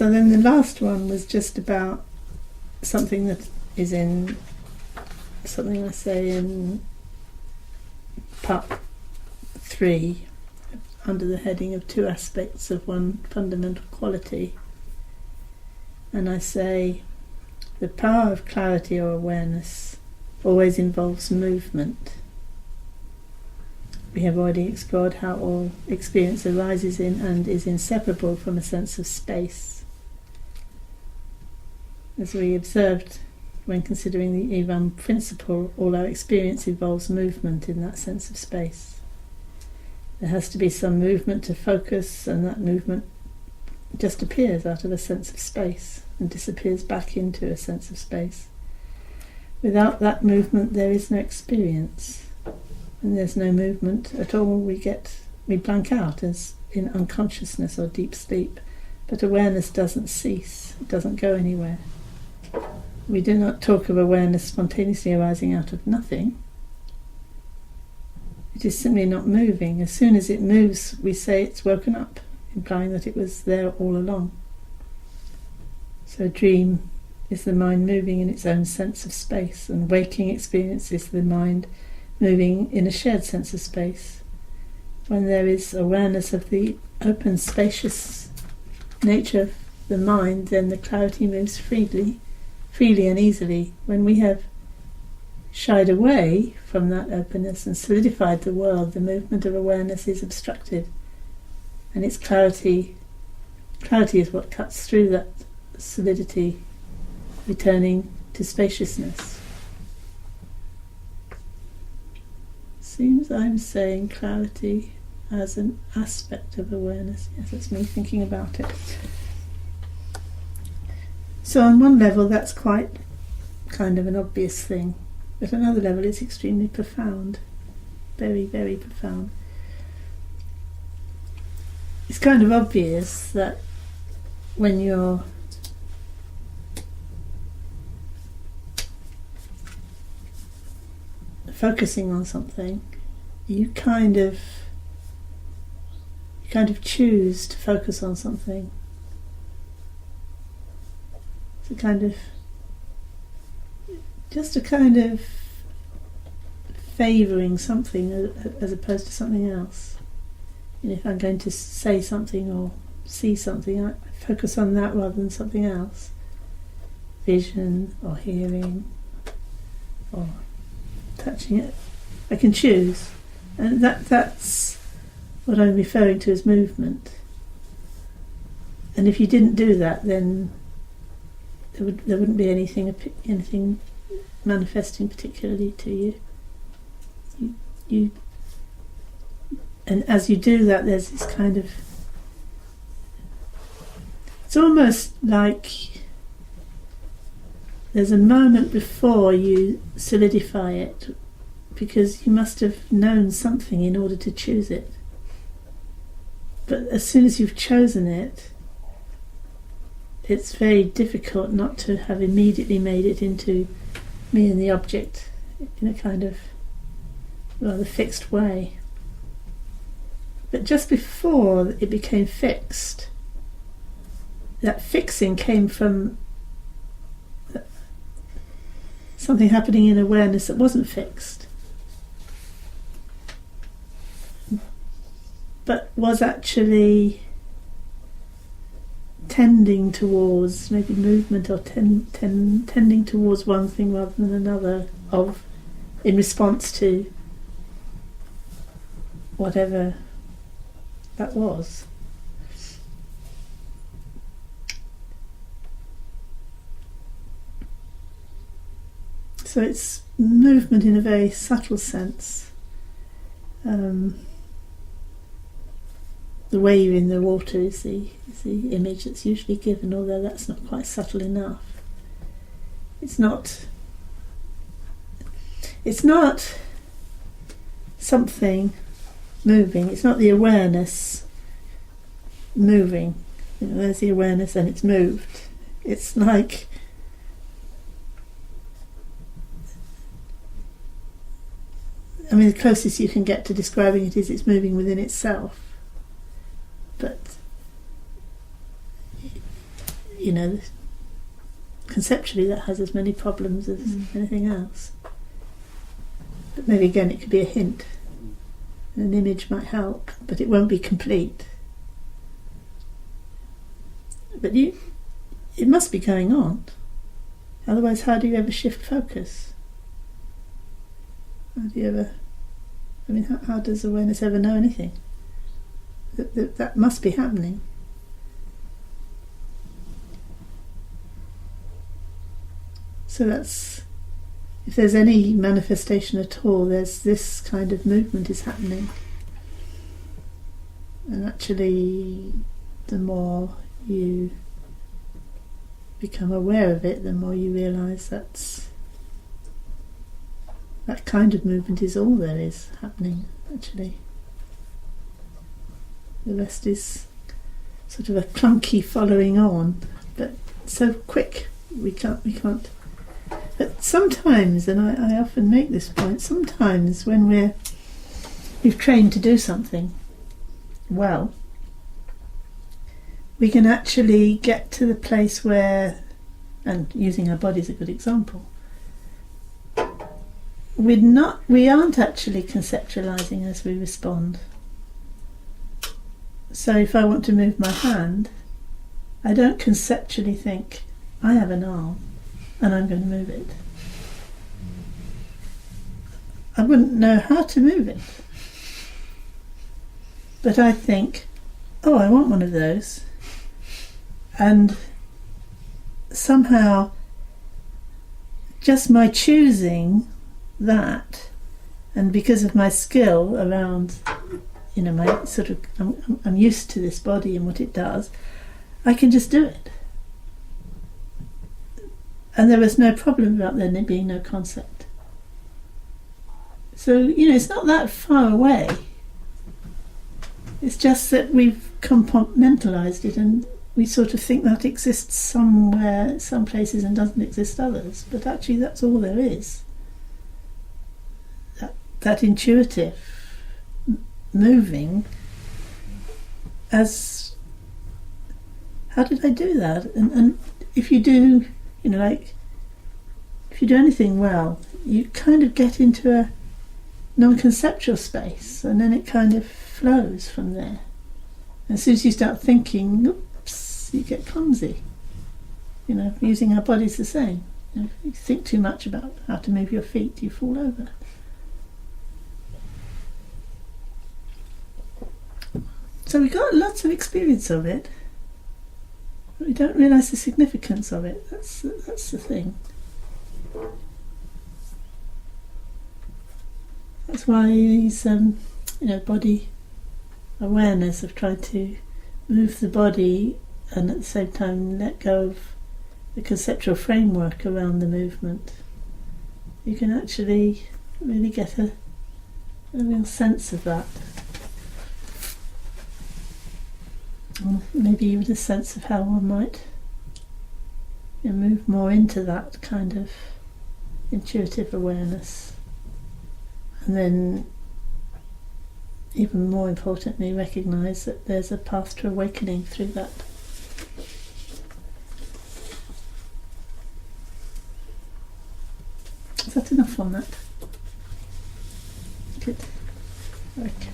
So then the last one was just about something that is in something I say in part 3 under the heading of 2 aspects of one fundamental quality. And I say the power of clarity or awareness always involves movement. We have already explored how all experience arises in and is inseparable from a sense of space. As we observed when considering the Ivan principle, all our experience involves movement in that sense of space. There has to be some movement to focus, and that movement just appears out of a sense of space and disappears back into a sense of space. Without that movement there is no experience, and there's no movement at all. We blank out as in unconsciousness or deep sleep, but awareness doesn't cease, it doesn't go anywhere. We do not talk of awareness spontaneously arising out of nothing. It is simply not moving. As soon as it moves, we say it's woken up, implying that it was there all along. So dream is the mind moving in its own sense of space, and waking experience is the mind moving in a shared sense of space. When there is awareness of the open, spacious nature of the mind, then the clarity moves freely and easily. When we have shied away from that openness and solidified the world, the movement of awareness is obstructed, and its clarity is what cuts through that solidity, returning to spaciousness. Seems I'm saying clarity as an aspect of awareness. Yes, that's me thinking about it. So on one level that's quite kind of an obvious thing, but at another level it's extremely profound, very, very profound. It's kind of obvious that when you're focusing on something, you kind of choose to focus on something. It's a kind of favouring something as opposed to something else. And if I'm going to say something or see something, I focus on that rather than something else. Vision or hearing or touching it. I can choose. And that's what I'm referring to as movement. And if you didn't do that, then there wouldn't be anything manifesting particularly to you. And as you do that, there's this kind of, it's almost like there's a moment before you solidify it, because you must have known something in order to choose it. But as soon as you've chosen it, it's very difficult not to have immediately made it into me and the object in a kind of rather fixed way. But just before it became fixed, that fixing came from something happening in awareness that wasn't fixed, but was actually tending towards maybe movement, or tending towards one thing rather than another, in response to whatever that was. So it's movement in a very subtle sense. The wave in the water is the image that's usually given, although that's not quite subtle enough. It's not something moving. It's not the awareness moving. There's the awareness and it's moved. It's like the closest you can get to describing it is it's moving within itself. But conceptually that has as many problems as anything else. But maybe again it could be a hint. An image might help, but it won't be complete. But it must be going on. Otherwise, how do you ever shift focus? How do you ever... how does awareness ever know anything? That must be happening. So that's... if there's any manifestation at all, there's this kind of movement is happening. And actually, the more you become aware of it, the more you realise that kind of movement is all there is happening, actually. The rest is sort of a clunky following on, but so quick we can't. But sometimes, and I often make this point, sometimes when we've trained to do something well, we can actually get to the place where, and using our body is a good example, we aren't actually conceptualizing as we respond. So if I want to move my hand, I don't conceptually think, I have an arm and I'm going to move it. I wouldn't know how to move it. But I think, oh, I want one of those. And somehow, just my choosing that, and because of my skill around, my sort of, I'm used to this body and what it does, I can just do it. And there was no problem about there being no concept. So, it's not that far away. It's just that we've compartmentalised it and we sort of think that exists somewhere, some places, and doesn't exist others. But actually that's all there is. That intuitive moving as... how did I do that? And if you do, if you do anything well, you kind of get into a non-conceptual space, and then it kind of flows from there. And as soon as you start thinking, oops, you get clumsy. Using our bodies the same. If you think too much about how to move your feet, you fall over. So we got lots of experience of it, but we don't realise the significance of it. That's the thing. That's why these, body awareness of trying to move the body and at the same time let go of the conceptual framework around the movement. You can actually really get a real sense of that. Or maybe even a sense of how one might move more into that kind of intuitive awareness. And then, even more importantly, recognise that there's a path to awakening through that. Is that enough on that? Good. Okay.